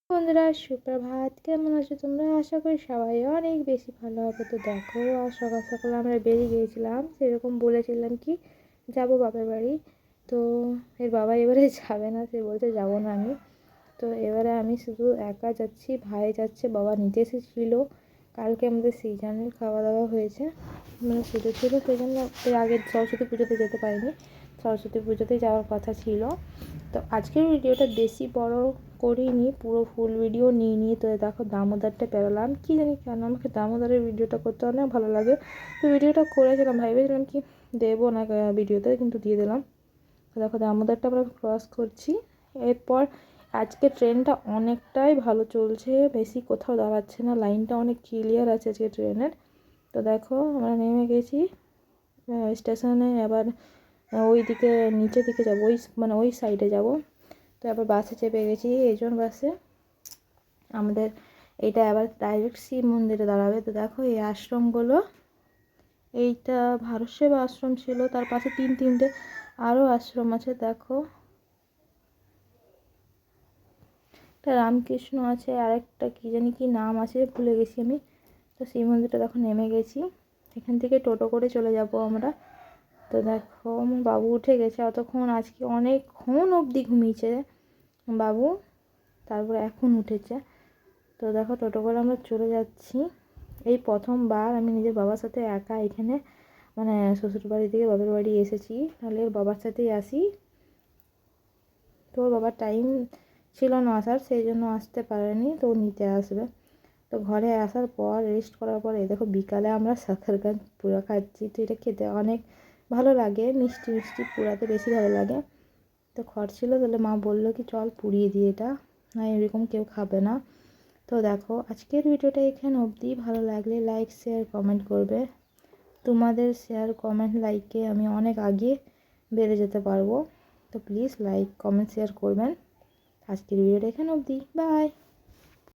বন্ধুরা সুপ্রভাত, কেমন আছো তোমরা? আশা করি সবাই অনেক বেশি ভালো হবে। তো দেখো, আর সকাল সকাল আমরা বেরিয়ে গিয়েছিলাম, সেরকম বলেছিলাম কি যাব বাপের বাড়ি। তো এর বাবা এবারে যাবে না, সে বলছে যাবো না আমি। তো এবারে আমি শুধু একা যাচ্ছি, ভাই যাচ্ছে, বাবা নিতে এসেছিলো। কালকে আমাদের সিজনের খাওয়া দাওয়া হয়েছে, মানে পুজো ছিল, সেই জন্য এর আগে সরস্বতী পুজোতে যেতে পারিনি। সরস্বতী পুজোতেই যাওয়ার কথা ছিল। তো আজকের ভিডিওটা বেশি বড় করিনি, পুরো ফুল ভিডিও নিয়ে তো দেখো দামোদরটা পেরোলাম। কি জানি কেন আমাকে দামোদরের ভিডিওটা করতে অনেক ভালো লাগে। তো ভিডিওটা করেছিলাম, ভেবেছিলাম কি দেবো না ভিডিওতে, কিন্তু দিয়ে দিলাম। দেখো দামোদরটা আমরা ক্রস করছি। এরপর আজকে ট্রেনটা অনেকটাই ভালো চলছে, বেশি কোথাও দাঁড়াচ্ছে না, লাইনটা অনেক ক্লিয়ার আছে আজকে ট্রেনের। তো দেখো আমরা নেমে গেছি স্টেশনে। এবার ওই দিকে নিচের দিকে যাবো, ওই সাইডে যাব। তো আবার বাসে চেপে গেছি, এইজন বাসে আমাদের এইটা আবার ডাইরেক্ট শিব মন্দিরে দাঁড়াবে। তো দেখো এই আশ্রমগুলো, এইটা ভারত সেবা আশ্রম ছিল, তার পাশে তিনটে আরও আশ্রম আছে। দেখো একটা রামকৃষ্ণ আছে, আরেকটা কী জানি কি নাম আছে, ভুলে গেছি আমি। তো শিব মন্দিরটা দেখো নেমে গেছি, এখান থেকে টোটো করে চলে যাব আমরা। তো দেখো আমার বাবু উঠে গেছে, অতক্ষণ আজকে অনেকক্ষণ অবধি ঘুমিয়েছে বাবু, তারপরে এখন উঠেছে। তো দেখো টোটো করে আমরা চলে যাচ্ছি। এই প্রথমবার আমি নিজের বাবার সাথে একা এখানে, মানে শ্বশুর বাড়ি থেকে বাবার বাড়ি এসেছি, তাহলে ওর বাবার সাথেই আসি। তো ওর বাবার টাইম ছিল না আসার, সেই জন্য আসতে পারেনি, তো নিতে আসবে। তো ঘরে আসার পর রেস্ট করার পর এই দেখো বিকালে আমরা সাঁতারকাঁদ পুরা খাচ্ছি। তো এটা খেতে অনেক ভালো লাগে, মিষ্টি মিষ্টি পুরাতে বেশি ভালো লাগে। তো খড় ছিল, তাহলে মা বললো কি চল পুড়িয়ে দিয়ে এটা, না এরকম কেউ খাবে না। তো দেখো আজকের ভিডিওটা এখানে অবধি, ভালো লাগলে লাইক শেয়ার কমেন্ট করবে। তোমাদের শেয়ার কমেন্ট লাইকে আমি অনেক আগে বেড়ে যেতে পারবো। তো প্লিজ লাইক কমেন্ট শেয়ার করবেন। আজকের ভিডিওটা এখানে অবধি, বাই।